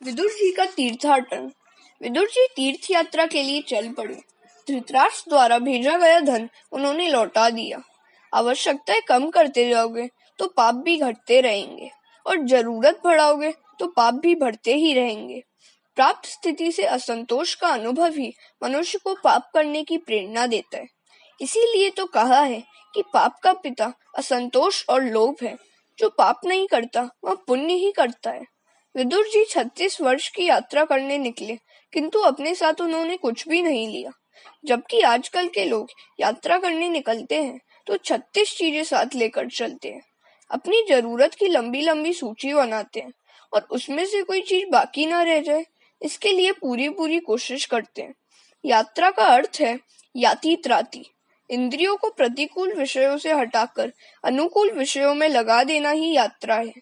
विदुर जी का तीर्थाटन। विदुर जी तीर्थ यात्रा के लिए चल पड़े। धृतराष्ट्र द्वारा भेजा गया धन उन्होंने लौटा दिया। आवश्यकताएं कम करते जाओगे तो पाप भी घटते रहेंगे और जरूरत बढ़ाओगे तो पाप भी बढ़ते ही रहेंगे। प्राप्त स्थिति से असंतोष का अनुभव ही मनुष्य को पाप करने की प्रेरणा देता है। इसीलिए तो कहा है कि पाप का पिता असंतोष और लोभ है। जो पाप नहीं करता वह पुण्य ही करता है। विदुर जी 36 वर्ष की यात्रा करने निकले, किंतु अपने साथ उन्होंने कुछ भी नहीं लिया। जबकि आजकल के लोग यात्रा करने निकलते हैं तो 36 चीजें साथ लेकर चलते हैं। अपनी जरूरत की लंबी लंबी सूची बनाते हैं और उसमें से कोई चीज बाकी ना रह जाए, इसके लिए पूरी पूरी कोशिश करते हैं। यात्रा का अर्थ है याति त्राति। इंद्रियों को प्रतिकूल विषयों से हटाकर अनुकूल विषयों में लगा देना ही यात्रा है।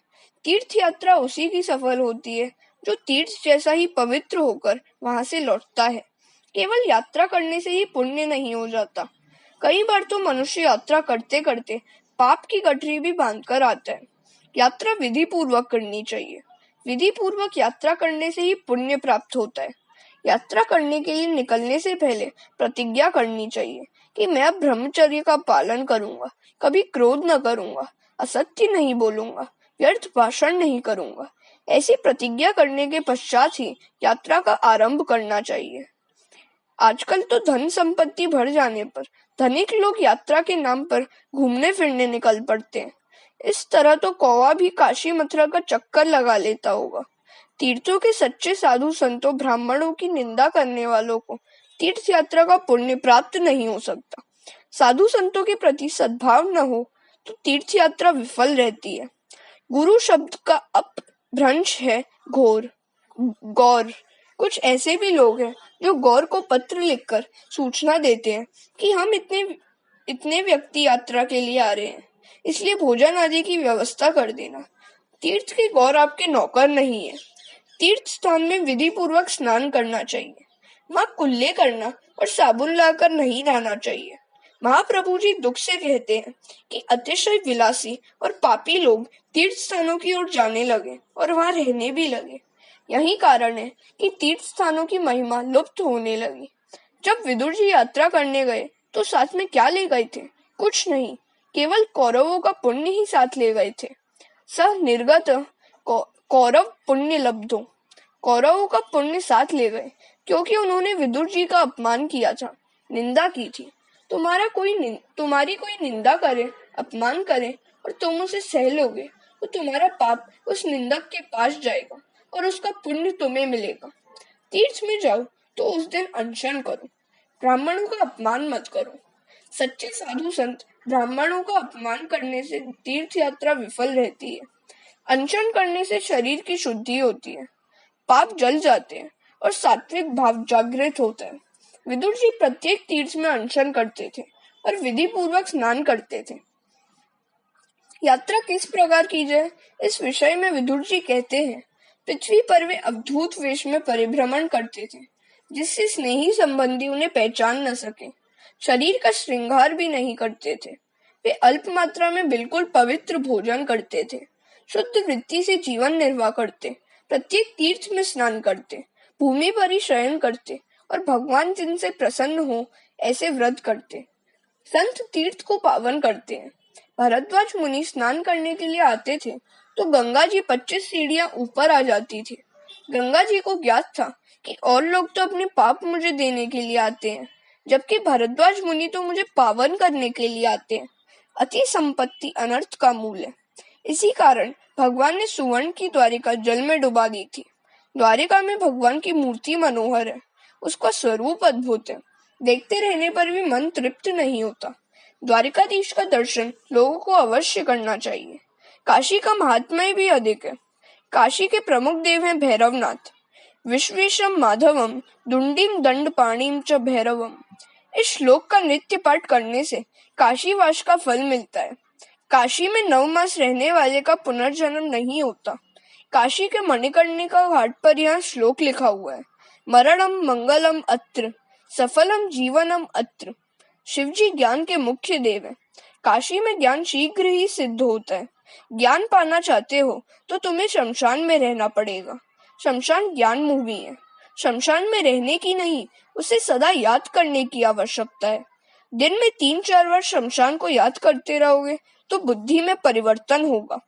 तीर्थ यात्रा उसी की सफल होती है जो तीर्थ जैसा ही पवित्र होकर वहां से लौटता है। केवल यात्रा करने से ही पुण्य नहीं हो जाता। कई बार तो मनुष्य यात्रा करते करते पाप की गठरी भी बांधकर आता है। यात्रा विधि पूर्वक करनी चाहिए। विधि पूर्वक यात्रा करने से ही पुण्य प्राप्त होता है। यात्रा करने के लिए निकलने से पहले प्रतिज्ञा करनी चाहिए कि मैं अब ब्रह्मचर्य का पालन करूंगा, कभी क्रोध न करूंगा, असत्य नहीं बोलूंगा, व्यर्थ भाषण नहीं करूंगा। ऐसी प्रतिज्ञा करने के पश्चात ही यात्रा का आरंभ करना चाहिए। आजकल तो धन संपत्ति बढ़ जाने पर धनिक लोग यात्रा के नाम पर घूमने फिरने निकल पड़ते हैं। इस तरह तो कौवा भी काशी मथुरा का चक्कर लगा लेता होगा। तीर्थों के सच्चे साधु संतों ब्राह्मणों की निंदा करने वालों को तीर्थ यात्रा का पुण्य प्राप्त नहीं हो सकता। साधु संतों के प्रति सद्भाव न हो तो तीर्थ यात्रा विफल रहती है। गुरु शब्द का अपभ्रंश है घोर, गौर। कुछ ऐसे भी लोग हैं जो गौर को पत्र लिखकर सूचना देते हैं कि हम इतने व्यक्ति यात्रा के लिए आ रहे हैं, इसलिए भोजन आदि की व्यवस्था कर देना। तीर्थ के गौर आपके नौकर नहीं है। तीर्थ स्थान में विधि पूर्वक स्नान करना चाहिए। वहां कुल्ले करना और साबुन लाकर नहीं नहाना चाहिए। महाप्रभु जी दुख से कहते हैं कि अतिशय विलासी और पापी लोग तीर्थ स्थानों की ओर जाने लगे और वहां रहने भी लगे। यही कारण है कि तीर्थ स्थानों की महिमा लुप्त होने लगी। जब विदुर जी यात्रा करने गए तो साथ में क्या ले गए थे? कुछ नहीं, केवल कौरवों का पुण्य ही साथ ले गए थे। स निर्गत कौरव पुण्य लब्धो। कौरवों का पुण्य साथ ले गए क्योंकि उन्होंने विदुर जी का अपमान किया था, निंदा की थी। तुम्हारी कोई निंदा करे, अपमान करे और तुम उसे सह लोगे तो तुम्हारा पाप उस निंदक के पास जाएगा और उसका पुण्य तुम्हें मिलेगा। तीर्थ में जाओ तो उस दिन अनशन करो, ब्राह्मणों का अपमान मत करो। सच्चे साधु संत ब्राह्मणों का अपमान करने से तीर्थ यात्रा विफल रहती है। अनशन करने से शरीर की शुद्धि होती है, पाप जल जाते हैं और सात्विक भाव जागृत होता है। विदुर जी प्रत्येक तीर्थ में अनशन करते थे और विधि पूर्वक स्नान करते थे। यात्रा किस प्रकार की जाए, इस विषय में विदुर जी कहते हैं, पृथ्वी पर वे अवधूत वेश में परिभ्रमण करते थे, जिससे स्नेही संबंधी उन्हें पहचान न सके। शरीर का श्रृंगार भी नहीं करते थे। वे अल्प मात्रा में बिल्कुल पवित्र भोजन करते थे, शुद्ध वृत्ति से जीवन निर्वाह करते, प्रत्येक तीर्थ में स्नान करते, भूमि पर ही शयन करते और भगवान जिनसे प्रसन्न हो ऐसे व्रत करते। संत तीर्थ को पावन करते हैं। भरद्वाज मुनि स्नान करने के लिए आते थे तो गंगा जी 25 सीढ़ियां ऊपर आ जाती थी। गंगा जी को ज्ञात था कि और लोग तो अपने पाप मुझे देने के लिए आते हैं, जबकि भरद्वाज मुनि तो मुझे पावन करने के लिए आते हैं। अति संपत्ति अनर्थ का मूल है। इसी कारण भगवान ने सुवर्ण की द्वारिका जल में डुबा दी थी। द्वारिका में भगवान की मूर्ति मनोहर है, उसका स्वरूप अद्भुत है। देखते रहने पर भी मन तृप्त नहीं होता। द्वारिकाधीश का दर्शन लोगों को अवश्य करना चाहिए। काशी का महात्म्य भी अधिक है। काशी के प्रमुख देव हैं भैरवनाथ। विश्वेशम माधवम दुंडीम दंड पाणीम च भैरवम। इस श्लोक का नित्य पाठ करने से काशीवास का फल मिलता है। काशी में 9 मास रहने वाले का पुनर्जन्म नहीं होता। काशी के मणिकर्णिका घाट पर यह श्लोक लिखा हुआ है, मरणम मंगलम अत्र, सफलम जीवनम अत्र। शिवजी ज्ञान के मुख्य देव हैं। काशी में ज्ञान शीघ्र ही सिद्ध होता है। ज्ञान पाना चाहते हो तो तुम्हें शमशान में रहना पड़ेगा। शमशान ज्ञान भूमि है। शमशान में रहने की नहीं, उसे सदा याद करने की आवश्यकता है। दिन में 3-4 बार शमशान को याद करते रहोगे तो बुद्धि में परिवर्तन होगा।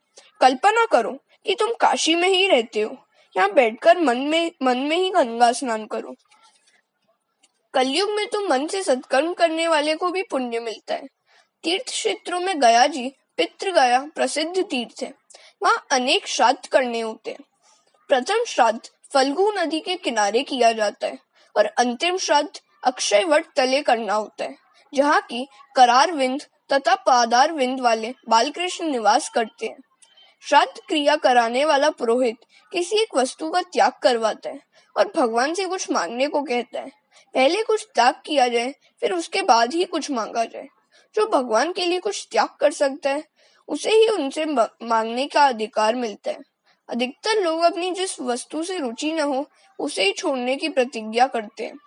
कल्पना करो कि तुम काशी में ही रहते हो। यहाँ बैठकर मन में ही गंगा स्नान करो। कलयुग में तो मन से सत्कर्म करने वाले को भी पुण्य मिलता है। तीर्थ क्षेत्रों में गया जी, पितृ गया प्रसिद्ध तीर्थ है। वहाँ अनेक श्राद्ध करने होते हैं। प्रथम श्राद्ध फल्गु नदी के किनारे किया जाता है और अंतिम श्राद्ध अक्षय वट तले करना होता है, जहाँ की करार विंद तथा पादार विंद वाले बालकृष्ण निवास करते हैं। श्राद्ध क्रिया कराने वाला पुरोहित किसी एक वस्तु का त्याग करवाता है और भगवान से कुछ मांगने को कहता है। पहले कुछ त्याग किया जाए, फिर उसके बाद ही कुछ मांगा जाए। जो भगवान के लिए कुछ त्याग कर सकता है, उसे ही उनसे मांगने का अधिकार मिलता है। अधिकतर लोग अपनी जिस वस्तु से रुचि न हो, उसे ही छोड़ने की प्रतिज्ञा करते हैं।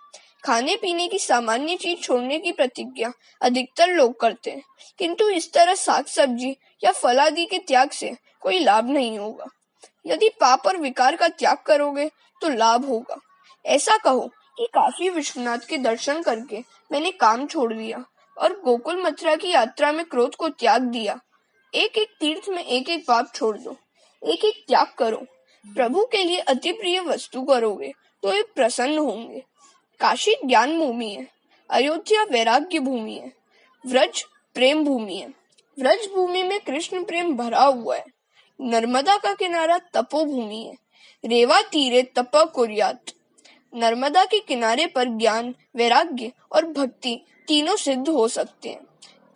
खाने पीने की सामान्य चीज छोड़ने की प्रतिज्ञा अधिकतर लोग करते हैं, किंतु इस तरह साग सब्जी या फल आदि के त्याग से कोई लाभ नहीं होगा। यदि पाप और विकार का त्याग करोगे तो लाभ होगा। ऐसा कहो कि काशी विश्वनाथ के दर्शन करके मैंने काम छोड़ दिया और गोकुल मथुरा की यात्रा में क्रोध को त्याग दिया। एक एक तीर्थ में एक एक पाप छोड़ दो, एक एक त्याग करो। प्रभु के लिए अति प्रिय वस्तु करोगे तो ये प्रसन्न होंगे। काशी ज्ञान भूमि है, अयोध्या वैराग्य भूमि है, व्रज प्रेम भूमि है। व्रज भूमि में कृष्ण प्रेम भरा हुआ है। नर्मदा का किनारा तपोभूमि है, रेवा तीरे तप कुर्यात। नर्मदा के किनारे पर ज्ञान, वैराग्य और भक्ति तीनों सिद्ध हो सकते हैं।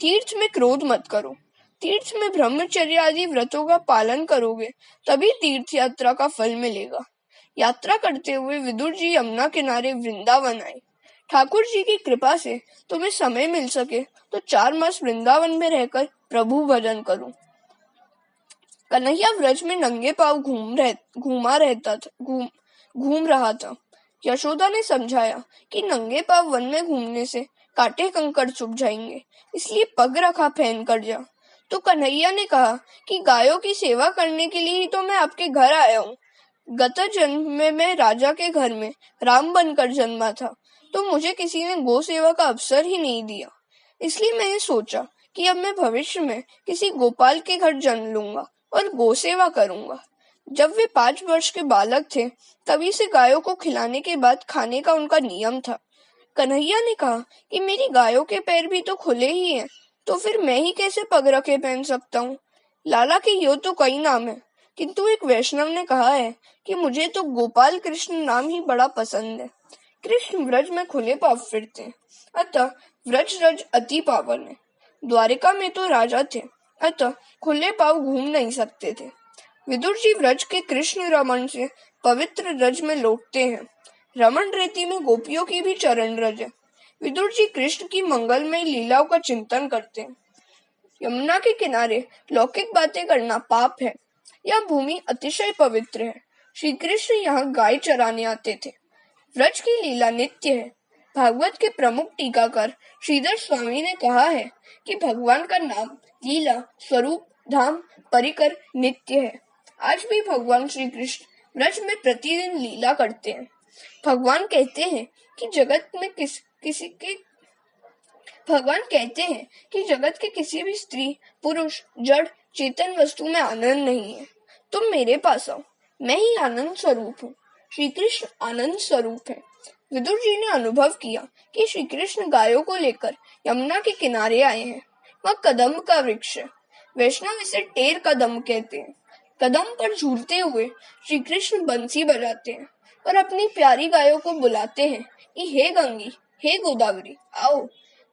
तीर्थ में क्रोध मत करो। तीर्थ में ब्रह्मचर्य आदि व्रतों का पालन करोगे तभी तीर्थ यात्रा का फल मिलेगा। यात्रा करते हुए विदुर जी यमुना किनारे वृंदावन आए। ठाकुर जी की कृपा से तुम्हें समय मिल सके तो 4 मास वृंदावन में रहकर प्रभु भजन करो। कन्हैया व्रज में नंगे पांव घूम रहा था। यशोदा ने समझाया कि नंगे पांव वन में घूमने से कांटे कंकड़ चुभ जाएंगे, इसलिए पग रखा पहन कर जा। तो कन्हैया ने कहा कि गायों की सेवा करने के लिए ही तो मैं आपके घर आया हूँ। गत जन्म में मैं राजा के घर में राम बनकर जन्मा था, तो मुझे किसी ने गौ सेवा का अवसर ही नहीं दिया। इसलिए मैंने सोचा कि अब मैं भविष्य में किसी गोपाल के घर जन्म लूंगा और गौ सेवा करूंगा। जब वे 5 वर्ष के बालक थे, तभी से गायों को खिलाने के बाद खाने का उनका नियम था। कन्हैया ने कहा कि मेरी गायों के पैर भी तो खुले ही हैं, तो फिर मैं ही कैसे पग रखे पहन सकता हूँ। लाला के यो तो कई नाम है, किंतु एक वैष्णव ने कहा है कि मुझे तो गोपाल कृष्ण नाम ही बड़ा पसंद है। कृष्ण व्रज में खुले पांव फिरते हैं, अतः व्रज रज अति पावन है। द्वारिका में तो राजा थे, अतः खुले पांव घूम नहीं सकते थे। विदुर जी व्रज के कृष्ण रमन से पवित्र रज में लौटते हैं। रमन रेती में गोपियों की भी चरण रज है। विदुर जी कृष्ण की मंगलमय लीलाओं का चिंतन करते हैं। यमुना के किनारे लौकिक बातें करना पाप है। यह भूमि अतिशय पवित्र है। श्री कृष्ण यहाँ गाय चराने आते थे। व्रज की लीला नित्य है। भागवत के प्रमुख टीकाकार श्रीधर स्वामी ने कहा है कि भगवान का नाम, लीला, स्वरूप, धाम, परिकर नित्य है। आज भी भगवान श्री कृष्ण व्रज में प्रतिदिन लीला करते हैं। भगवान कहते हैं कि जगत के किसी भी स्त्री, पुरुष, जड़, चेतन वस्तु में आनंद नहीं है। तुम मेरे पास आओ, मैं ही आनंद स्वरूप हूँ। श्री कृष्ण आनंद स्वरूप है। विदुर जी ने अनुभव किया कि श्री कृष्ण गायों को लेकर यमुना के किनारे आए हैं। वह कदम्ब का वृक्ष है। वैष्णव इसे टेर कदम्ब कहते हैं। कदम्ब पर झूलते हुए श्री कृष्ण बंसी बजाते हैं और अपनी प्यारी गायों को बुलाते हैं कि हे गंगी, हे गोदावरी, आओ।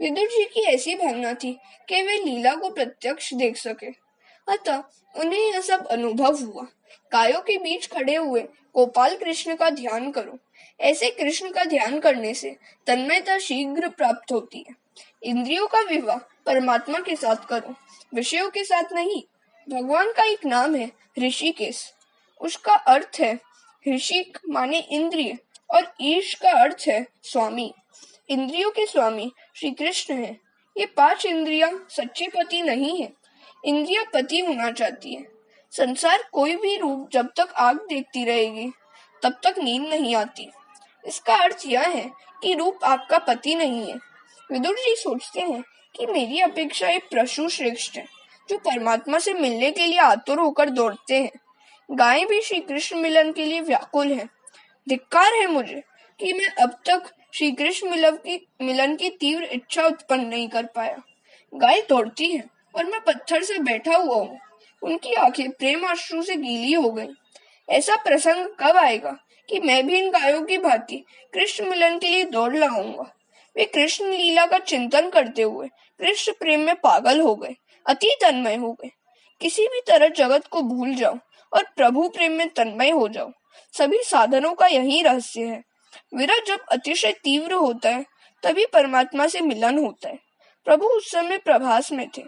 विदुर जी की ऐसी भावना थी कि वे लीला को प्रत्यक्ष देख सके, अतः उन्हें यह सब अनुभव हुआ। गायों के बीच खड़े हुए गोपाल कृष्ण का ध्यान करो। ऐसे कृष्ण का ध्यान करने से तन्मयता शीघ्र प्राप्त होती है। इंद्रियों का विवाह परमात्मा के साथ करो, विषयों के साथ नहीं। भगवान का एक नाम है ऋषिकेश। उसका अर्थ है ऋषिक माने इंद्रिय और ईश का अर्थ है स्वामी। इंद्रियों के स्वामी श्री कृष्ण है। ये 5 इंद्रियां सच्चे पति नहीं है। इंद्रिया पति होना चाहती है। संसार कोई भी रूप जब तक आग देखती रहेगी, तब तक नींद नहीं आती। इसका अर्थ यह है कि रूप आपका पति नहीं है। विदुर जी सोचते हैं कि मेरी अपेक्षा एक पशु श्रेष्ठ है जो परमात्मा से मिलने के लिए आतुर होकर दौड़ते हैं। गायें भी श्री कृष्ण मिलन के लिए व्याकुल है। धिक्कार है मुझे कि मैं अब तक श्री कृष्ण मिलन की तीव्र इच्छा उत्पन्न नहीं कर पाया। गाय दौड़ती है और मैं पत्थर से बैठा हुआ हूँ। उनकी आंखें प्रेम अश्रु से गीली हो गई। ऐसा प्रसंग कब आएगा कि मैं भी इन गायों की भांति कृष्ण मिलन के लिए दौड़ लगाऊंगा। वे कृष्ण लीला का चिंतन करते हुए कृष्ण प्रेम में पागल हो गए, अति तन्मय हो गए। किसी भी तरह जगत को भूल जाओ और प्रभु प्रेम में तन्मय हो जाओ। सभी साधनों का यही रहस्य है। विरह जब अतिशय तीव्र होता है तभी परमात्मा से मिलन होता है। प्रभु उस समय प्रभास में थे।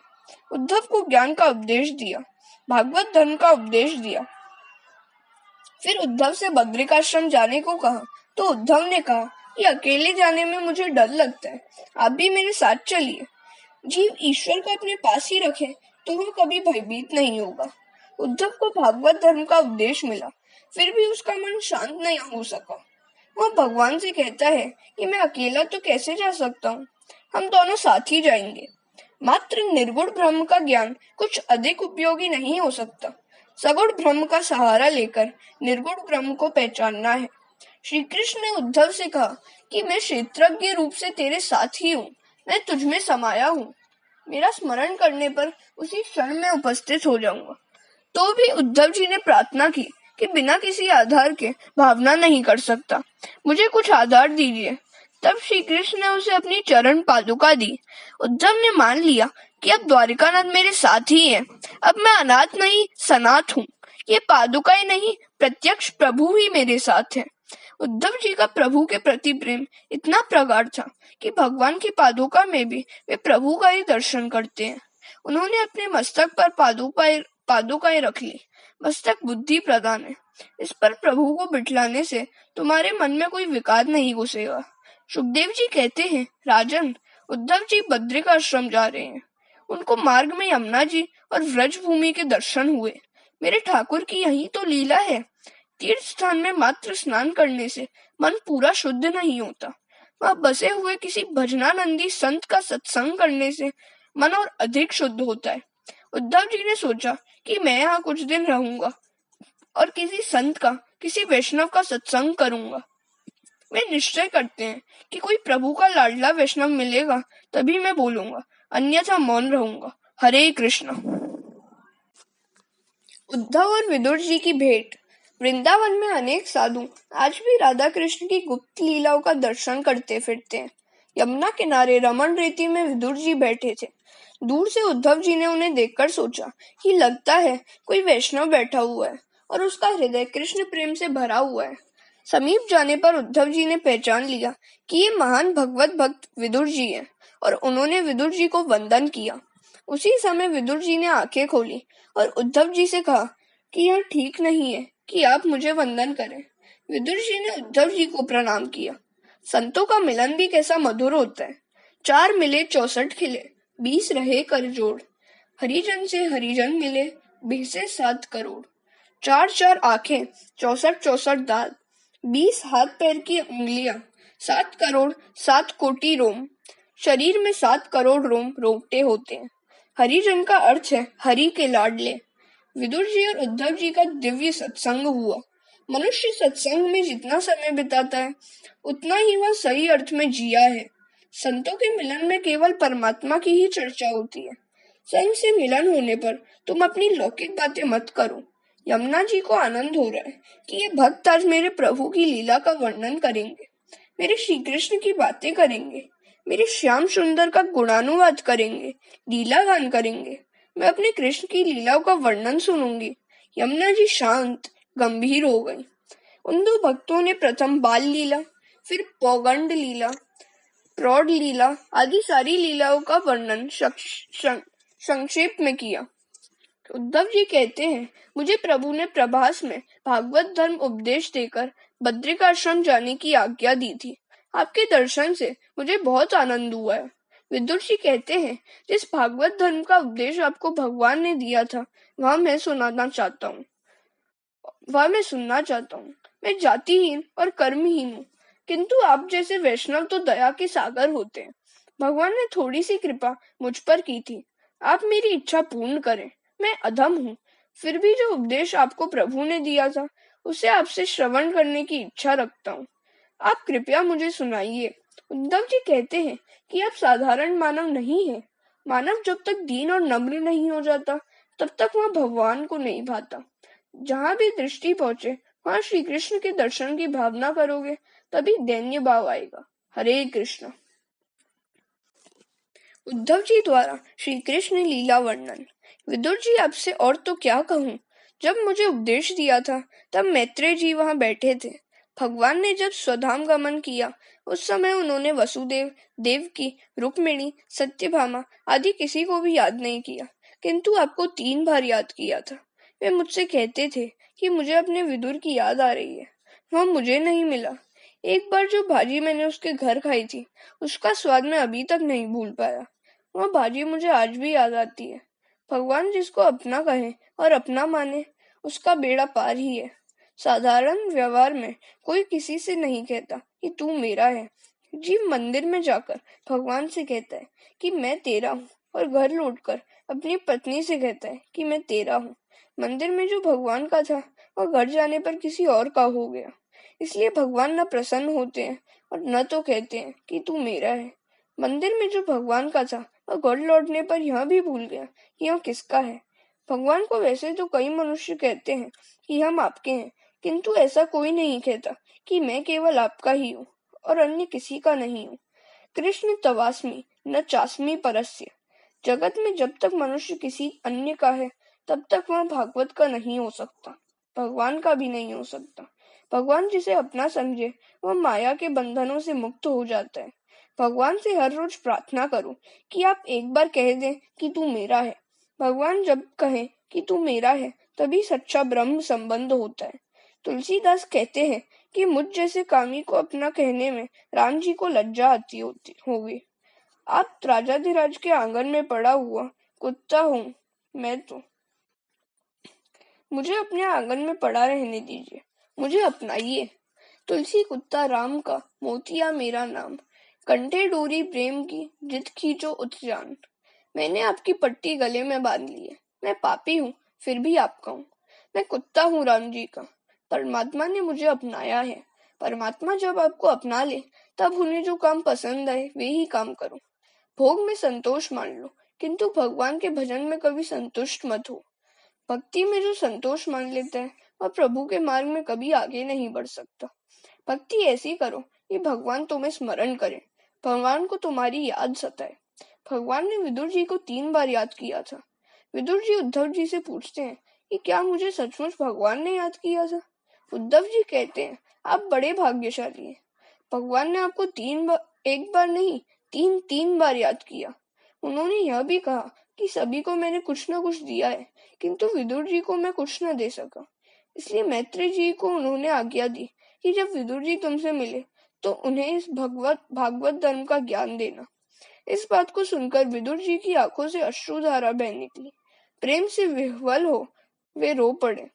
उद्धव को ज्ञान का उपदेश दिया, भागवत धर्म का उपदेश दिया। फिर उद्धव से बद्रिकाश्रम जाने को कहा तो उद्धव ने कहा कि अकेले जाने में मुझे डर लगता है, आप भी मेरे साथ चलिए। जीव ईश्वर को अपने पास ही रखे तो वह कभी भयभीत नहीं होगा। उद्धव को भागवत धर्म का उपदेश मिला, फिर भी उसका मन शांत नहीं हो सका। वह भगवान से कहता है कि मैं अकेला तो कैसे जा सकता हूँ, हम दोनों साथ ही जाएंगे। मात्र निर्गुण ब्रह्म का ज्ञान कुछ अधिक उपयोगी नहीं हो सकता। सगुण ब्रह्म का सहारा लेकर निर्गुण ब्रह्म को पहचानना है। श्री कृष्ण ने उद्धव से कहा कि मैं क्षेत्रज्ञ रूप से तेरे साथ ही हूँ, मैं तुझमें समाया हूँ। मेरा स्मरण करने पर उसी क्षण में उपस्थित हो जाऊंगा। तो भी उद्धव जी ने प्रार्थना की कि बिना किसी आधार के भावना नहीं कर सकता, मुझे कुछ आधार दीजिए। तब श्री कृष्ण ने उसे अपनी चरण पादुका दी। उद्धव ने मान लिया कि अब द्वारिकानाथ मेरे साथ ही है। अब मैं अनाथ नहीं सनाथ हूँ। ये पादुकाएं नहीं, प्रत्यक्ष प्रभु ही मेरे साथ है। उद्धव जी का प्रभु के प्रति प्रेम इतना प्रगाढ़ था कि भगवान की पादुका में भी वे प्रभु का ही दर्शन करते हैं। उन्होंने अपने मस्तक पर पादुकाएं रख ली। मस्तक बुद्धि प्रदान है, इस पर प्रभु को बिठलाने से तुम्हारे मन में कोई विकार नहीं घुसेगा। सुखदेव जी कहते हैं, राजन, उद्धव जी बद्रिकाश्रम जा रहे हैं। उनको मार्ग में यमुना जी और व्रज भूमि के दर्शन हुए। मेरे ठाकुर की यही तो लीला है। तीर्थ स्थान में मात्र स्नान करने से मन पूरा शुद्ध नहीं होता। वहाँ बसे हुए किसी भजनानंदी संत का सत्संग करने से मन और अधिक शुद्ध होता है। उद्धव जी ने सोचा कि मैं यहाँ कुछ दिन रहूंगा और किसी संत का, किसी वैष्णव का सत्संग करूंगा। वे निश्चय करते हैं कि कोई प्रभु का लाडला वैष्णव मिलेगा तभी मैं बोलूंगा, अन्यथा मौन रहूंगा। हरे कृष्ण। उद्धव और विदुर जी की भेंट। वृंदावन में अनेक साधु आज भी राधा कृष्ण की गुप्त लीलाओं का दर्शन करते फिरते हैं। यमुना किनारे रमण रेती में विदुर जी बैठे थे। दूर से उद्धव जी ने उन्हें देखकर सोचा कि लगता है कोई वैष्णव बैठा हुआ है और उसका हृदय कृष्ण प्रेम से भरा हुआ है। समीप जाने पर उद्धव जी ने पहचान लिया कि ये महान भगवत भक्त विदुर जी हैं और उन्होंने विदुर जी को वंदन किया। उसी समय विदुर जी ने आंखें खोली और उद्धव जी से कहा कि यह ठीक नहीं है कि आप मुझे वंदन करें। विदुर जी ने उद्धव जी को प्रणाम किया। संतों का मिलन भी कैसा मधुर होता है। 4 मिले 64 खिले, 20 रहे कर जोड़। हरिजन से हरिजन मिले, 20 से 7 करोड़। 4 आंखें, 64 दांत, 20 हाथ पैर की उंगलियां, 7 करोड़ 7 कोटि रोम। शरीर में 7 करोड़ रोम रोंगटे होते हैं। हरिजन का अर्थ है हरि के लाडले। विदुर जी और उद्धव जी का दिव्य सत्संग हुआ। मनुष्य सत्संग में जितना समय बिताता है उतना ही वह सही अर्थ में जिया है। संतों के मिलन में केवल परमात्मा की ही चर्चा होती है। स्वयं से मिलन होने पर तुम अपनी लौकिक बातें मत करो। यमुना जी को आनंद हो रहा है कि ये भक्त आज मेरे प्रभु की लीला का वर्णन करेंगे, मेरे श्री कृष्ण की बातें करेंगे, मेरे श्याम सुंदर का गुणानुवाद करेंगे, लीला गान करेंगे। मैं अपने कृष्ण की लीलाओं का वर्णन सुनूंगी। यमुना जी शांत गंभीर हो गई। उन दो भक्तों ने प्रथम बाल लीला, फिर पौगंड लीला, प्रौढ़ लीला आदि सारी लीलाओं का वर्णन संक्षेप में किया। उद्धव जी कहते हैं, मुझे प्रभु ने प्रभास में भागवत धर्म उपदेश देकर बद्रिकाश्रम जाने की आज्ञा दी थी। आपके दर्शन से मुझे बहुत आनंद हुआ है। विदुर जी कहते हैं, जिस भागवत धर्म का उपदेश आपको भगवान ने दिया था वह मैं सुनना चाहता हूँ। मैं जातिहीन और कर्महीन हूँ, किंतु आप जैसे वैष्णव तो दया के सागर होते हैं। भगवान ने थोड़ी सी कृपा मुझ पर की थी। आप मेरी इच्छा पूर्ण करें। मैं अधम हूँ, फिर भी जो उपदेश आपको प्रभु ने दिया था उसे आपसे श्रवण करने की इच्छा रखता हूँ। आप कृपया मुझे सुनाइए। उद्धव जी कहते हैं कि आप साधारण मानव नहीं हैं। मानव जब तक दीन और नम्र नहीं हो जाता तब तक वह भगवान को नहीं भाता। जहाँ भी दृष्टि पहुंचे वहां श्री कृष्ण के दर्शन की भावना करोगे तभी दैन्य भाव आएगा। हरे कृष्ण। उद्धव जी द्वारा श्री कृष्ण लीला वर्णन। विदुर जी, आपसे और तो क्या कहूँ। जब मुझे उपदेश दिया था तब मैत्रेय जी वहां बैठे थे। भगवान ने जब स्वधाम गमन किया उस समय उन्होंने वसुदेव, देवकी, रुक्मिणी, सत्यभामा आदि किसी को भी याद नहीं किया, किंतु आपको 3 बार याद किया था। वे मुझसे कहते थे कि मुझे अपने विदुर की याद आ रही है। वह मुझे नहीं मिला। एक बार जो भाजी मैंने उसके घर खाई थी उसका स्वाद मैं अभी तक नहीं भूल पाया। वह भाजी मुझे आज भी याद आती है। भगवान जिसको अपना कहे और अपना माने उसका बेड़ा पार ही है। साधारण व्यवहार में कोई किसी से नहीं कहता कि तू मेरा है। जीव मंदिर में जाकर भगवान से कहता है कि मैं तेरा हूँ और घर लौटकर अपनी पत्नी से कहता है कि मैं तेरा हूँ। मंदिर में जो भगवान का था वह घर जाने पर किसी और का हो गया। इसलिए भगवान न प्रसन्न होते हैं और न तो कहते हैं कि तू मेरा है। मंदिर में जो भगवान का था वह घर लौटने पर यह भी भूल गया कि यह किसका है। भगवान को वैसे तो कई मनुष्य कहते हैं कि हम आपके हैं, किंतु ऐसा कोई नहीं कहता कि मैं केवल आपका ही हूँ और अन्य किसी का नहीं हूँ। कृष्ण तवास्मि न चास्मि परस्य। जगत में जब तक मनुष्य किसी अन्य का है तब तक वह भागवत का नहीं हो सकता, भगवान का भी नहीं हो सकता। भगवान जिसे अपना समझे वह माया के बंधनों से मुक्त हो जाता है। भगवान से हर रोज प्रार्थना करो कि आप एक बार कह दें कि तू मेरा है। भगवान जब कहे कि तू मेरा है तभी सच्चा ब्रह्म संबंध होता है। तुलसीदास कहते हैं कि मुझ जैसे कामी को अपना कहने में राम जी को लज्जा आती होगी। आप राजाधिराज के आंगन में पड़ा हुआ कुत्ता हूँ मैं तो, मुझे अपने आंगन में पड़ा रहने दीजिए, मुझे अपनाइए। तुलसी कुत्ता राम का, मोतिया मेरा नाम, कंठे डोरी प्रेम की, जित खींचो उत जान। मैंने आपकी पट्टी गले में बांध ली है। मैं पापी हूँ फिर भी आपका हूँ। मैं कुत्ता हूँ राम जी का। परमात्मा ने मुझे अपनाया है। परमात्मा जब आपको अपना ले तब उन्हें जो काम पसंद आए वे ही काम करो। भोग में संतोष मान लो, किंतु भगवान के भजन में कभी संतुष्ट मत हो। भक्ति में जो संतोष मान लेता है वह प्रभु के मार्ग में कभी आगे नहीं बढ़ सकता। भक्ति ऐसी करो कि भगवान तुम्हें स्मरण करे, भगवान को तुम्हारी याद सताए। भगवान ने विदुर जी को 3 बार याद किया था। विदुर जी उद्धव जी से पूछते हैं कि क्या मुझे सचमुच भगवान ने याद किया था। उद्धव जी कहते हैं आप बड़े भाग्यशाली हैं। भगवान ने आपको 3 बार, एक बार नहीं 3 बार याद किया। उन्होंने यह भी कहा कि सभी को मैंने कुछ न कुछ दिया है, किंतु विदुर जी को मैं कुछ न दे सका। इसलिए मैत्रेय जी को उन्होंने आज्ञा दी कि जब विदुर जी तुमसे मिले तो उन्हें इस भागवत धर्म का ज्ञान देना। इस बात को सुनकर विदुर जी की आंखों से अश्रुधारा बह निकली। प्रेम से विह्वल हो वे रो पड़े।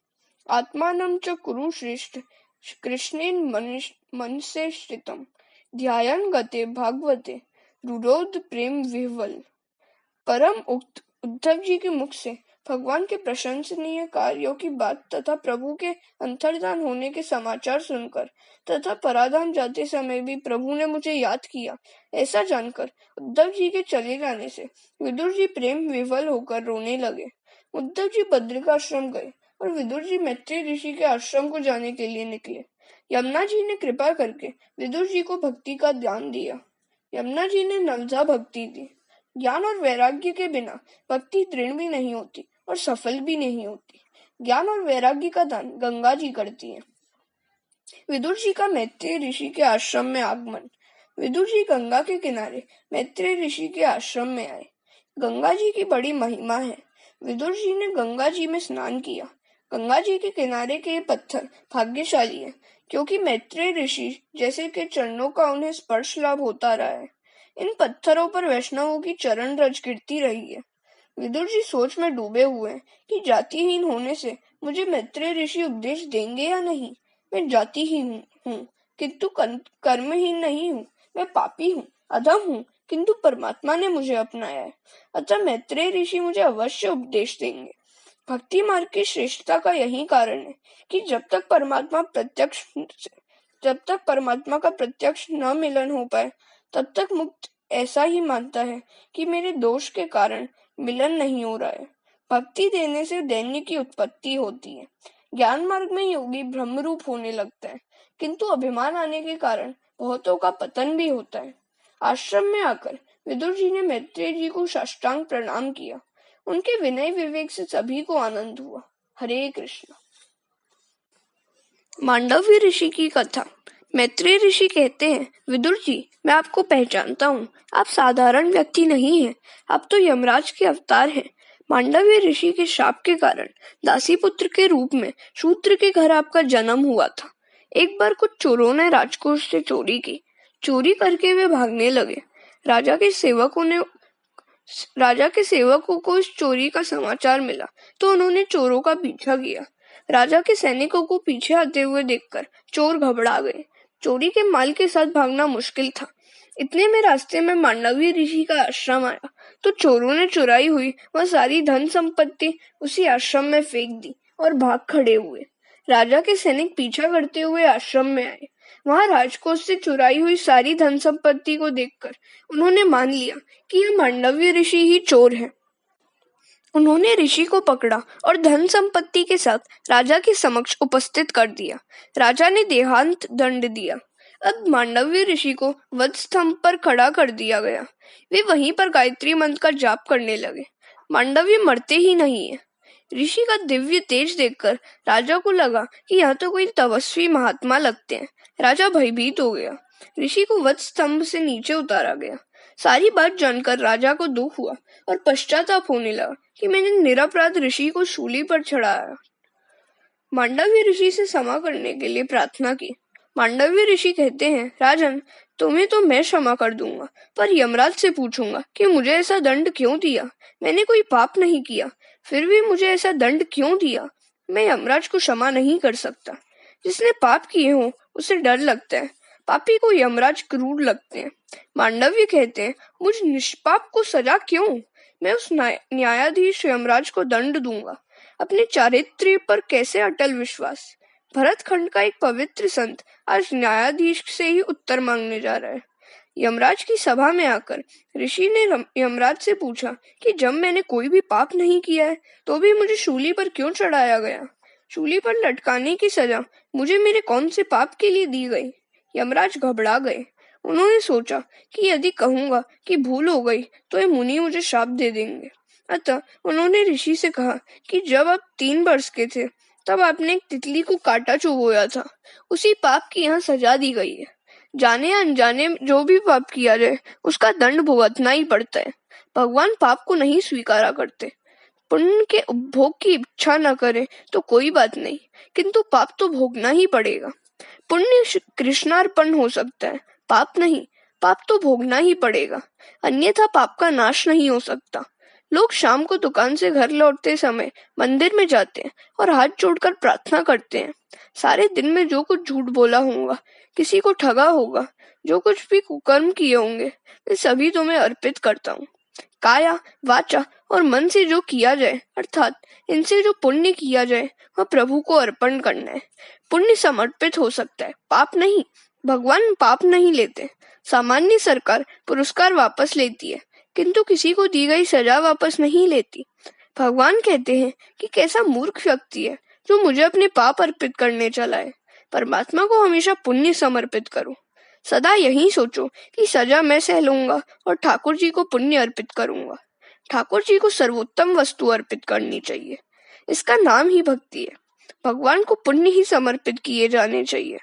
आत्मानं च कुरु श्रेष्ठ कृष्णेन मनसे श्रितम ध्यायन् गते भागवते रुरोध प्रेम विह्वल। परम उक्त उद्धव जी के मुख से भगवान के प्रशंसनीय कार्यों की बात तथा प्रभु के अंतर्धान होने के समाचार सुनकर तथा पराधाम जाते समय भी प्रभु ने मुझे याद किया, ऐसा जानकर उद्धव जी के चले जाने से विदुर जी प्रेम विवल होकर रोने लगे। उद्धव जी बद्रिकाश्रम गए और विदुर जी मैत्रेय ऋषि के आश्रम को जाने के लिए निकले। यमुना जी ने कृपा करके विदुर जी को भक्ति का ज्ञान दिया। यमुना जी ने नवजा भक्ति दी। ज्ञान और वैराग्य के बिना भक्ति दृढ़ भी नहीं होती और सफल भी नहीं होती। ज्ञान और वैराग्य का दान गंगा जी करती है। विदुर जी का मैत्रेय ऋषि के आश्रम में आगमन। विदुर जी गंगा के किनारे मैत्रेय ऋषि के आश्रम में आए। गंगा जी की बड़ी महिमा है। विदुर जी ने गंगा जी में स्नान किया। गंगा जी के किनारे के ये पत्थर भाग्यशाली है, क्योंकि मैत्रेय ऋषि जैसे के चरणों का उन्हें स्पर्श लाभ होता रहा है। इन पत्थरों पर वैष्णवों की चरण रज गिरती रही है। विदुर जी सोच में डूबे हुए हैं कि जातिहीन होने से मुझे मैत्रेय ऋषि उपदेश देंगे या नहीं। मैं जाति ही हूँ किंतु कर्महीन नहीं हूँ। मैं पापी हूँ, अधम हूँ, किंतु परमात्मा ने मुझे अपनाया है। अतः मैत्रेय ऋषि मुझे अवश्य उपदेश देंगे। भक्ति मार्ग की श्रेष्ठता का यही कारण है कि जब तक परमात्मा का प्रत्यक्ष न मिलन हो पाए, तब तक मुक्त ऐसा ही मानता है कि मेरे दोष के कारण मिलन नहीं हो रहा है। भक्ति देने से दैन्य की उत्पत्ति होती है। ज्ञान मार्ग में योगी ब्रह्मरूप होने लगता है, किंतु अभिमान आने के कारण बहुतों का पतन भी होता है। आश्रम में आकर विदुर जी ने मैत्रेय जी को साष्टांग प्रणाम किया। उनके विनय विवेक से सभी को आनंद हुआ। हरे कृष्ण। मांडव्य ऋषि की कथा। मैत्रेय ऋषि कहते हैं, विदुर जी, मैं आपको पहचानता हूँ। आप साधारण व्यक्ति नहीं हैं, आप तो यमराज के अवतार हैं। मांडव्य ऋषि के शाप के कारण दासी पुत्र के रूप में शूद्र के घर आपका जन्म हुआ था। एक बार कुछ चोरों ने राजकोष से चोरी की। चोरी करके वे भागने लगे। राजा के सेवकों को इस चोरी का समाचार मिला, तो उन्होंने चोरों का पीछा किया। राजा के सैनिकों को पीछे आते हुए देखकर चोर घबरा गए। चोरी के माल के साथ भागना मुश्किल था। इतने में रास्ते में मांडव्य ऋषि का आश्रम आया, तो चोरों ने चुराई हुई वह सारी धन संपत्ति उसी आश्रम में फेंक दी और भाग खड़े हुए। राजा के सैनिक पीछा करते हुए आश्रम में आए। वहां राजकोष से चुराई हुई सारी धन संपत्ति को देखकर उन्होंने मान लिया कि यह मांडव्य ऋषि ही चोर है। उन्होंने ऋषि को पकड़ा और धन संपत्ति के साथ राजा के समक्ष उपस्थित कर दिया। राजा ने देहांत दंड दिया। अब मांडव्य ऋषि को वध स्तंभ पर खड़ा कर दिया गया। वे वहीं पर गायत्री मंत्र का जाप करने लगे। मांडव्य मरते ही नहीं है। ऋषि का दिव्य तेज देखकर राजा को लगा कि यह तो कोई तपस्वी महात्मा लगते हैं। राजा भयभीत हो गया। ऋषि को वध स्तंभ से नीचे उतारा गया। सारी बात जानकर राजा को दुख हुआ और पश्चाताप होने लगा कि मैंने निरपराध ऋषि को शूली पर चढ़ाया। मांडव्य ऋषि से क्षमा करने के लिए प्रार्थना की। मांडव्य ऋषि कहते हैं, राजन, तुम्हें तो मैं क्षमा कर दूंगा, पर यमराज से पूछूंगा कि मुझे ऐसा दंड क्यों दिया। मैंने कोई पाप नहीं किया, फिर भी मुझे ऐसा दंड क्यों दिया। मैं यमराज को क्षमा नहीं कर सकता। जिसने पाप किए हो उसे डर लगता है, पापी को यमराज क्रूर लगते हैं। मांडव्य कहते हैं, मुझ निष्पाप को सजा क्यों। मैं उस न्यायाधीश यमराज को दंड दूंगा। अपने चारित्र्य पर कैसे अटल विश्वास। भरत खंड का एक पवित्र संत आज न्यायाधीश से ही उत्तर मांगने जा रहा है। यमराज की सभा में आकर ऋषि ने यमराज से पूछा कि जब मैंने कोई भी पाप नहीं किया है, तो भी मुझे शूली पर क्यों चढ़ाया गया। शूली पर लटकाने की सजा मुझे मेरे कौन से पाप के लिए दी गई। यमराज घबरा गए। उन्होंने सोचा कि यदि कहूंगा कि भूल हो गई तो ये मुनि मुझे शाप दे देंगे। अतः उन्होंने ऋषि से कहा कि जब आप 3 वर्ष के थे, तब आपने एक तितली को काटा चुभोया था। उसी पाप की यहाँ सजा दी गई है। जाने अनजाने जो भी पाप किया जाए, उसका दंड भुगतना ही पड़ता है। भगवान पाप को नहीं स्वीकारा करते। पुण्य के उपभोग की इच्छा न करे तो कोई बात नहीं, किंतु पाप तो भोगना ही पड़ेगा। पुण्य कृष्णार्पण हो सकता है, पाप नहीं। पाप तो भोगना ही पड़ेगा, अन्यथा पाप का नाश नहीं हो सकता। लोग शाम को दुकान से घर लौटते समय मंदिर में जाते हैं और हाथ जोड़कर प्रार्थना करते हैं। सारे दिन में जो कुछ झूठ बोला होगा, किसी को ठगा होगा, जो कुछ भी कुकर्म किए होंगे, वे सभी तुम्हें अर्पित करता हूँ। काया, वाचा और मन से जो किया जाए, अर्थात इनसे जो पुण्य किया जाए, वह प्रभु को अर्पण करना है। पुण्य समर्पित हो सकता है, पाप नहीं। भगवान पाप नहीं लेते। सामान्य सरकार पुरस्कार वापस लेती है, किंतु किसी को दी गई सजा वापस नहीं लेती। भगवान कहते हैं कि कैसा मूर्ख व्यक्ति है जो मुझे अपने पाप अर्पित करने चला है। परमात्मा को हमेशा पुण्य समर्पित करो। सदा यही सोचो कि सजा मैं सह लूंगा और ठाकुर जी को पुण्य अर्पित करूंगा। ठाकुर जी को सर्वोत्तम वस्तु अर्पित करनी चाहिए। इसका नाम ही भक्ति है। भगवान को पुण्य ही समर्पित किए जाने चाहिए।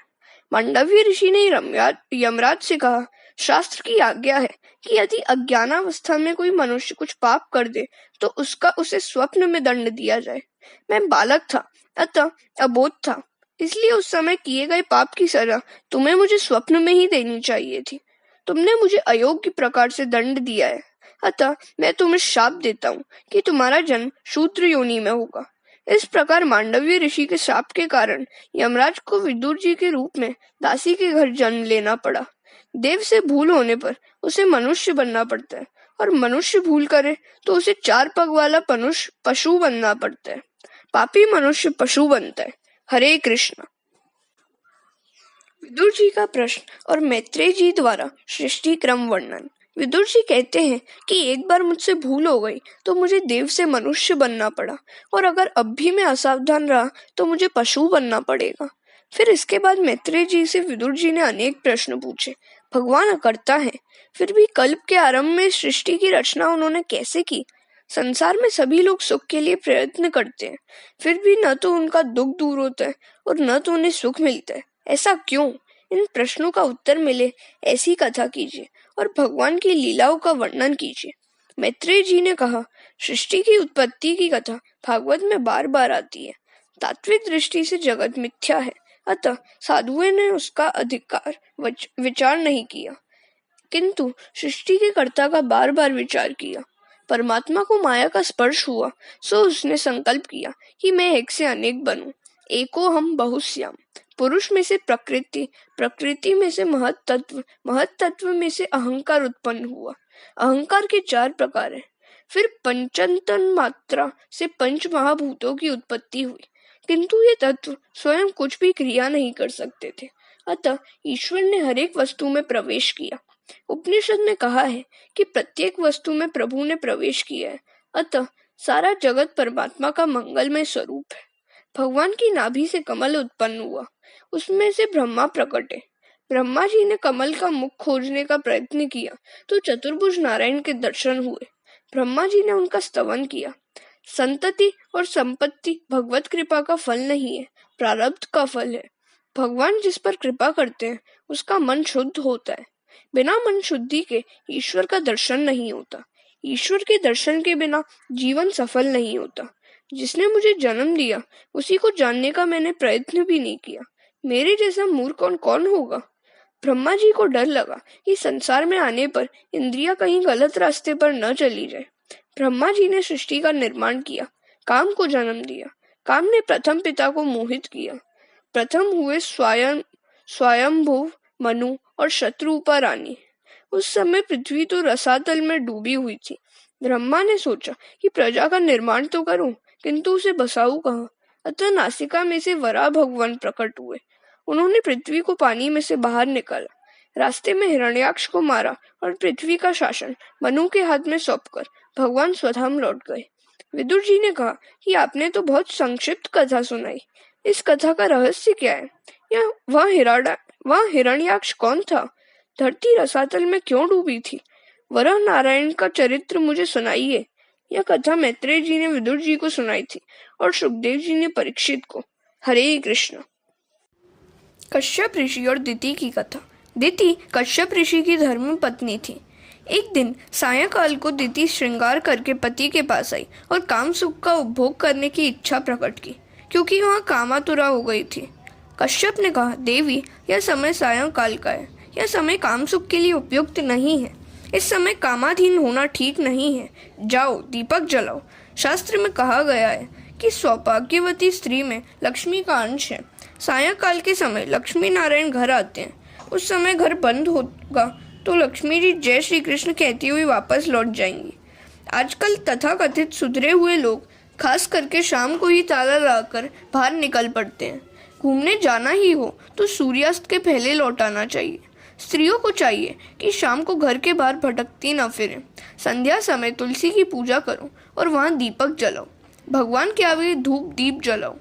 मांडव्य ऋषि ने यमराज से कहा, शास्त्र की आज्ञा है कि यदि अज्ञानावस्था में कोई मनुष्य कुछ पाप कर दे तो उसे स्वप्न में दंड दिया जाए। मैं बालक था, अतः अबोध था, इसलिए उस समय किए गए पाप की सजा तुम्हें मुझे स्वप्न में ही देनी चाहिए थी। तुमने मुझे अयोग्य प्रकार से दंड दिया है, अतः मैं तुम्हें शाप देता हूँ कि तुम्हारा जन्म शूद्र योनि में होगा। इस प्रकार मांडव्य ऋषि के शाप के कारण यमराज को विदुर जी के रूप में दासी के घर जन्म लेना पड़ा। देव से भूल होने पर उसे मनुष्य बनना पड़ता है और मनुष्य भूल करे तो उसे 4 पग वाला पशु बनना पड़ता है। पापी मनुष्य पशु बनता है। हरे कृष्ण। विदुर जी का प्रश्न और मैत्रेय जी द्वारा सृष्टि क्रम वर्णन। विदुर जी कहते हैं कि एक बार मुझसे भूल हो गई तो मुझे देव से मनुष्य बनना पड़ा और अगर अब भी मैं असावधान रहा तो मुझे पशु बनना पड़ेगा। फिर इसके बाद मैत्रेय जी से विदुर जी ने अनेक प्रश्न पूछे। भगवान अकर्ता है, फिर भी कल्प के आरंभ में सृष्टि की रचना उन्होंने कैसे की? संसार में सभी लोग सुख के लिए प्रयत्न करते हैं, फिर भी न तो उनका दुख दूर होता है और न तो उन्हें सुख मिलता है। ऐसा क्यों? इन प्रश्नों का उत्तर मिले ऐसी कथा कीजिए और भगवान की लीलाओं का वर्णन कीजिए। मैत्रेय जी ने कहा, सृष्टि की उत्पत्ति की कथा भागवत में बार बार आती है। तात्विक दृष्टि से जगत मिथ्या है, अतः साधुओं ने उसका अधिकार विचार नहीं किया, किंतु सृष्टि के कर्ता का बार बार विचार किया। परमात्मा को माया का स्पर्श हुआ, सो उसने संकल्प किया कि मैं एक से अनेक बनूं। एको हम बहुश्याम। पुरुष में से प्रकृति, प्रकृति में से महत तत्व में से अहंकार उत्पन्न हुआ। अहंकार के 4 प्रकार हैं। फिर पंचतन मात्रा से 5 महाभूतों की उत्पत्ति हुई, किंतु ये तत्व स्वयं कुछ भी क्रिया नहीं कर सकते थे, अतः ईश्वर ने हर एक वस्तु में प्रवेश किया। उपनिषद में कहा है कि प्रत्येक वस्तु में प्रभु ने प्रवेश किया है, अतः सारा जगत परमात्मा का मंगलमय स्वरूप है। भगवान की नाभि से कमल उत्पन्न हुआ, उसमें से ब्रह्मा प्रकटे। ब्रह्मा जी ने कमल का मुख खोजने का प्रयत्न किया तो चतुर्भुज नारायण के दर्शन हुए। ब्रह्मा जी ने उनका स्तवन किया। संतति और संपत्ति भगवत कृपा का फल नहीं है, प्रारब्ध का फल है। भगवान जिस पर कृपा करते हैं उसका मन शुद्ध होता है। बिना मन शुद्धि के ईश्वर का दर्शन नहीं होता। ईश्वर के दर्शन के बिना जीवन सफल नहीं होता। जिसने मुझे जन्म दिया उसी को जानने का मैंने प्रयत्न भी नहीं किया। मेरे जैसा मूर्ख कौन होगा? ब्रह्मा जी को डर लगा कि संसार में आने पर इंद्रियां कहीं गलत रास्ते पर न चली जाए। ब्रह्मा जी ने सृष्टि का निर्माण किया, काम को जन्म दिया। काम ने प्रथम पिता को मोहित किया। प्रथम हुए स्वयंभुव, मनु और शत्रुपा रानी। उस समय पृथ्वी तो रसातल में डूबी हुई थी। ब्रह्मा ने सोचा कि प्रजा का निर्माण तो करूं, किंतु उसे बसाऊं कहाँ? अतः नासिका में से वराह भगवान प्रकट हुए। उन्होंने पृथ्वी को पानी में से बाहर निकाला। रास्ते में हिरण्याक्ष को मारा और पृथ्वी का शासन मनु के हाथ में सौंपकर भगवान स्वधाम लौट गए। विदुर जी ने कहा कि आपने तो बहुत संक्षिप्त कथा सुनाई, इस कथा का रहस्य क्या है? वह हिरण्याक्ष कौन था? धरती रसातल में क्यों डूबी थी? वराह नारायण का चरित्र मुझे सुनाइए। यह कथा मैत्रेय जी ने विदुर जी को सुनाई थी और सुखदेव जी ने परीक्षित को। हरे कृष्ण। कश्यप ऋषि और दिति की कथा। दिति कश्यप ऋषि की धर्म पत्नी थी। एक दिन सायंकाल को दिति श्रृंगार करके पति के पास आई और काम सुख का उपभोग करने की इच्छा प्रकट की, क्योंकि वहाँ कामातुरा हो गई थी। कश्यप ने कहा, देवी, यह समय सायंकाल का है। यह समय काम सुख के लिए उपयुक्त नहीं है। इस समय कामाधीन होना ठीक नहीं है। जाओ, दीपक जलाओ। शास्त्र में कहा गया है कि सौभाग्यवती स्त्री में लक्ष्मी का अंश है। सायंकाल के समय लक्ष्मी नारायण घर आते हैं। उस समय घर बंद होगा तो लक्ष्मी जी जय श्री कृष्ण कहती हुई वापस लौट जाएंगी। आजकल तथाकथित सुधरे हुए लोग खास करके शाम को ही ताला लगाकर बाहर निकल पड़ते हैं। घूमने जाना ही हो तो सूर्यास्त के पहले लौट आना चाहिए। स्त्रियों को चाहिए कि शाम को घर के बाहर भटकती न फिरें। संध्या समय तुलसी की पूजा करो और वहाँ दीपक जलाओ। भगवान के आगे धूप दीप जलाओ।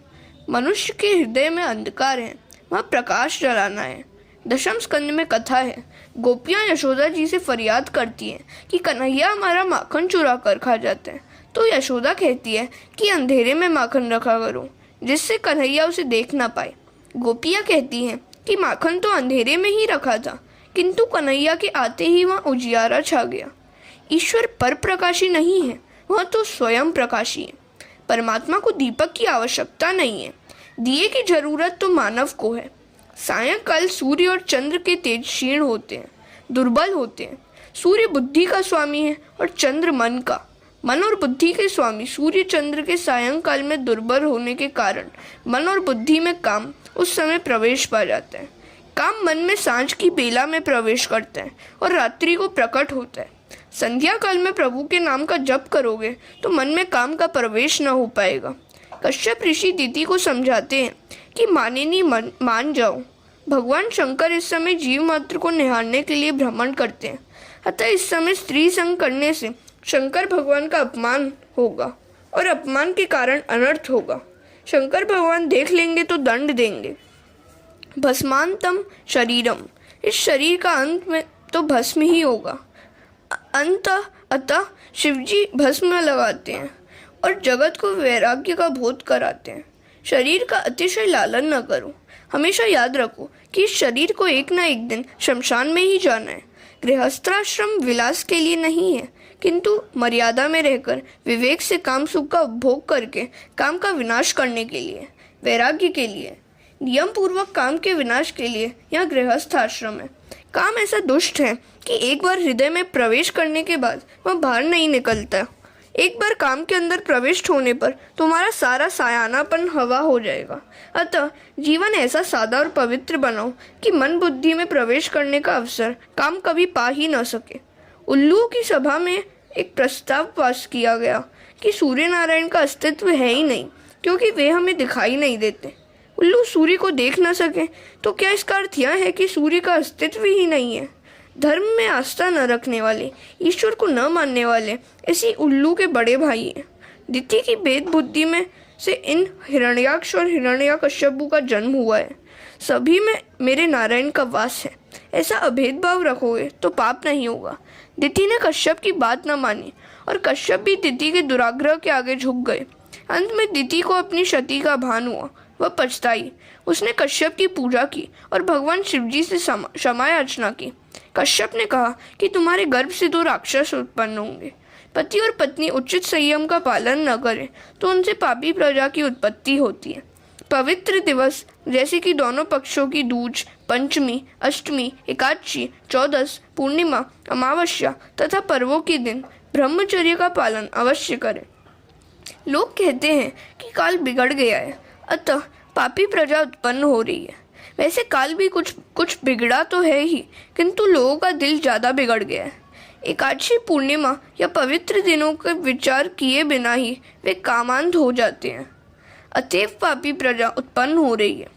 मनुष्य के हृदय में अंधकार है, वहाँ प्रकाश जलाना है। दशम स्कंद में कथा है। गोपियाँ यशोदा जी से फरियाद करती हैं कि कन्हैया हमारा माखन चुरा कर खा जाते हैं। तो यशोदा कहती है कि अंधेरे में माखन रखा करो, जिससे कन्हैया उसे देख ना पाए। गोपियाँ कहती हैं कि माखन तो अंधेरे में ही रखा था, किंतु कन्हैया के आते ही वहाँ उजियारा छा गया। ईश्वर पर प्रकाशी नहीं है, वह तो स्वयं प्रकाशी है। परमात्मा को दीपक की आवश्यकता नहीं है, दिए की जरूरत तो मानव को है। सायंकाल सूर्य और चंद्र के तेज क्षीण होते हैं, दुर्बल होते हैं। सूर्य बुद्धि का स्वामी है और चंद्र मन का। मन और बुद्धि के स्वामी सूर्य चंद्र के सायंकाल में दुर्बल होने के कारण मन और बुद्धि में काम उस समय प्रवेश पा जाता है। काम मन में सांझ की बेला में प्रवेश करता है और रात्रि को प्रकट होता है। संध्या काल में प्रभु के नाम का जप करोगे तो मन में काम का प्रवेश न हो पाएगा। कश्यप ऋषि दिति को समझाते हैं कि माने नहीं मान जाओ। भगवान शंकर इस समय जीव मात्र को निहारने के लिए भ्रमण करते हैं, अतः इस समय स्त्री संग करने से शंकर भगवान का अपमान होगा और अपमान के कारण अनर्थ होगा। शंकर भगवान देख लेंगे तो दंड देंगे। भस्मांतम शरीरम, इस शरीर का अंत में तो भस्म ही होगा। अतः शिवजी भस्म लगाते हैं और जगत को वैराग्य का बोध कराते हैं। शरीर का अतिशय लालन न करो। हमेशा याद रखो कि इस शरीर को एक न एक दिन शमशान में ही जाना है। गृहस्थाश्रम विलास के लिए नहीं है, किंतु मर्यादा में रहकर विवेक से काम सुख का उपभोग करके काम का विनाश करने के लिए, वैराग्य के लिए, नियम पूर्वक काम के विनाश के लिए यह गृहस्थ आश्रम है। काम ऐसा दुष्ट है कि एक बार हृदय में प्रवेश करने के बाद वह बाहर नहीं निकलता। एक बार काम के अंदर प्रविष्ट होने पर तुम्हारा सारा सायानापन हवा हो जाएगा। अतः जीवन ऐसा सादा और पवित्र बनाओ कि मन बुद्धि में प्रवेश करने का अवसर काम कभी पा ही न सके। उल्लुओं की सभा में एक प्रस्ताव पास किया गया कि सूर्य नारायण का अस्तित्व है ही नहीं, क्योंकि वे हमें दिखाई नहीं देते। उल्लू सूर्य को देख न सके तो क्या इसका अर्थ यह है कि सूर्य का अस्तित्व ही नहीं है? धर्म में आस्था न रखने वाले, ईश्वर को न मानने वाले इसी उल्लू के बड़े भाई हैं। दिति की भेद बुद्धि में से इन हिरण्याक्ष और हिरण्याकश्यपु का जन्म हुआ है। सभी में मेरे नारायण का वास है। ऐसा अभेद भाव रखोगे तो पाप नहीं होगा। दिति ने कश्यप की बात न मानी और कश्यप भी दिति के दुराग्रह के आगे झुक गए। अंत में दिति को अपनी क्षति का भान हुआ। वह पछताई। उसने कश्यप की पूजा की और भगवान शिवजी से क्षमा याचना की। कश्यप ने कहा कि तुम्हारे गर्भ से 2 राक्षस उत्पन्न होंगे। पति और पत्नी उचित संयम का पालन न करें तो उनसे पापी प्रजा की उत्पत्ति होती है। पवित्र दिवस जैसे कि दोनों पक्षों की दूज, पंचमी, अष्टमी, एकादशी, चौदस, पूर्णिमा, अमावस्या तथा पर्वों के दिन ब्रह्मचर्य का पालन अवश्य करें। लोग कहते हैं कि काल बिगड़ गया है, अतः पापी प्रजा उत्पन्न हो रही है। वैसे काल भी कुछ बिगड़ा तो है ही, किंतु लोगों का दिल ज़्यादा बिगड़ गया है। एकादशी, पूर्णिमा या पवित्र दिनों का विचार किए बिना ही वे कामांध हो जाते हैं। अतएव पापी प्रजा उत्पन्न हो रही है।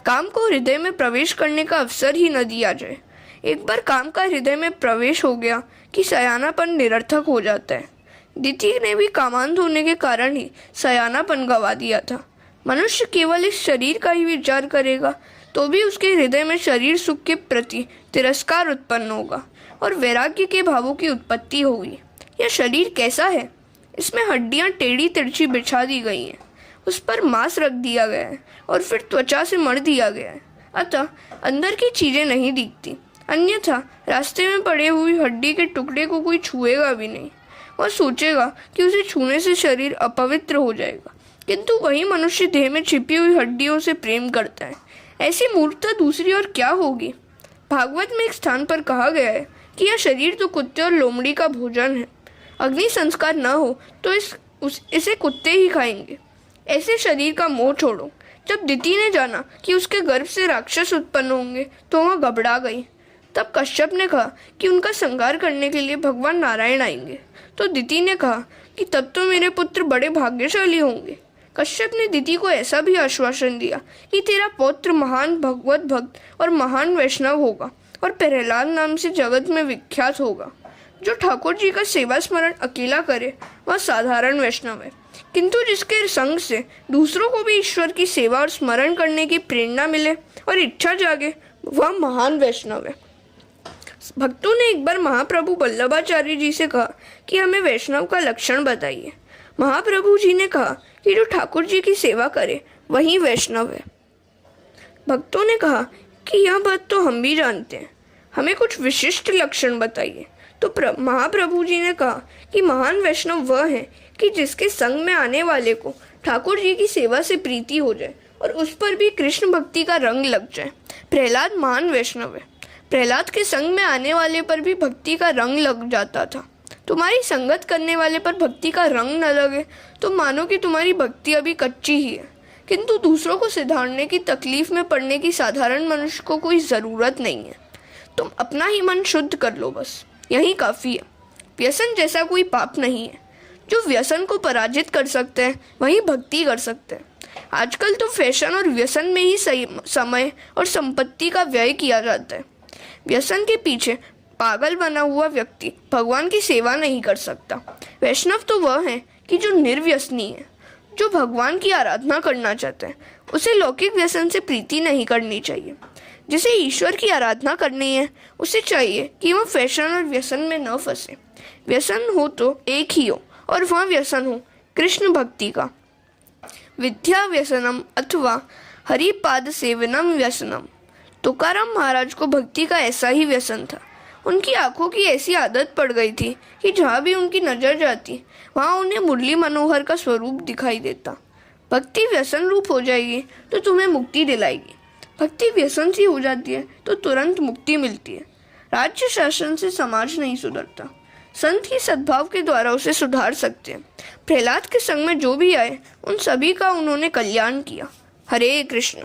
काम को हृदय में प्रवेश करने का अवसर ही न दिया जाए। एक बार काम का हृदय में प्रवेश हो गया कि सयानापन निरर्थक हो जाता है। दिति ने भी कामांध होने के कारण ही सयानापन गवा दिया था। मनुष्य केवल इस शरीर का ही विचार करेगा तो भी उसके हृदय में शरीर सुख के प्रति तिरस्कार उत्पन्न होगा और वैराग्य के भावों की उत्पत्ति होगी। यह शरीर कैसा है? इसमें हड्डियां टेढ़ी तिरछी बिछा दी गई हैं, उस पर मांस रख दिया गया है और फिर त्वचा से मढ़ दिया गया है। अतः अंदर की चीजें नहीं दिखती। अन्यथा रास्ते में पड़े हुई हड्डी के टुकड़े को कोई छुएगा भी नहीं। वह सोचेगा कि उसे छूने से शरीर अपवित्र हो जाएगा, किंतु वही मनुष्य देह में छिपी हुई हड्डियों से प्रेम करता है। ऐसी मूर्खता दूसरी और क्या होगी? भागवत में एक स्थान पर कहा गया है कि यह शरीर तो कुत्ते और लोमड़ी का भोजन है। अग्नि संस्कार न हो तो इसे कुत्ते ही खाएंगे। ऐसे शरीर का मोह छोड़ो। जब दिति ने जाना कि उसके गर्भ से राक्षस उत्पन्न होंगे तो वह घबरा गई। तब कश्यप ने कहा कि उनका संहार करने के लिए भगवान नारायण आएंगे। तो दिति ने कहा कि तब तो मेरे पुत्र बड़े भाग्यशाली होंगे। कश्यप ने दिति को ऐसा भी आश्वासन दिया कि तेरा पौत्र महान भगवत भक्त और महान वैष्णव होगा और प्रहलाद नाम से जगत में विख्यात होगा। जो ठाकुर जी का सेवा स्मरण अकेला करे वह साधारण वैष्णव है, किंतु जिसके संग से दूसरों को भी ईश्वर की सेवा और स्मरण करने की प्रेरणा मिले और इच्छा जागे वह महान वैष्णव है। भक्तों ने एक बार महाप्रभु वल्लभाचार्य जी से कहा कि हमें वैष्णव का लक्षण बताइए। महाप्रभु जी ने कहा कि जो ठाकुर जी की सेवा करे वही वैष्णव है। भक्तों ने कहा कि यह बात तो हम भी जानते हैं, हमें कुछ विशिष्ट लक्षण बताइए। तो महाप्रभु जी ने कहा कि महान वैष्णव वह है कि जिसके संग में आने वाले को ठाकुर जी की सेवा से प्रीति हो जाए और उस पर भी कृष्ण भक्ति का रंग लग जाए। प्रहलाद महान वैष्णव है। प्रहलाद के संग में आने वाले पर भी भक्ति का रंग लग जाता था। तुम्हारी संगत करने वाले पर भक्ति का रंग न लगे तो मानो कि तुम्हारी भक्ति अभी कच्ची ही है। किंतु दूसरों को सुधारने की तकलीफ में पड़ने की साधारण मनुष्य को कोई ज़रूरत नहीं है। तुम अपना ही मन शुद्ध कर लो, बस यही काफ़ी है। व्यसन जैसा कोई पाप नहीं है। जो व्यसन को पराजित कर सकते हैं वही भक्ति कर सकते हैं। आजकल तो फैशन और व्यसन में ही समय और संपत्ति का व्यय किया जाता है। व्यसन के पीछे पागल बना हुआ व्यक्ति भगवान की सेवा नहीं कर सकता। वैष्णव तो वह है कि जो निर्व्यसनी है, जो भगवान की आराधना करना चाहते हैं। उसे लौकिक व्यसन से प्रीति नहीं करनी चाहिए। जिसे ईश्वर की आराधना करनी है उसे चाहिए कि वह फैशन और व्यसन में न फंसे। व्यसन हो तो एक ही हो और वह व्यसन हो कृष्ण भक्ति का। विद्या व्यसनम अथवा हरिपाद सेवनम व्यसनम। तुकाराम महाराज को भक्ति का ऐसा ही व्यसन था। उनकी आंखों की ऐसी आदत पड़ गई थी कि जहाँ भी उनकी नजर जाती वहाँ उन्हें मुरली मनोहर का स्वरूप दिखाई देता। भक्ति व्यसन रूप हो जाएगी तो तुम्हें मुक्ति दिलाएगी। भक्ति व्यसन सी हो जाती है तो तुरंत मुक्ति मिलती है। राज्य शासन से समाज नहीं सुधरता, संत ही सद्भाव के द्वारा उसे सुधार सकते हैं। प्रहलाद के संग में जो भी आए उन सभी का उन्होंने कल्याण किया। हरे कृष्ण।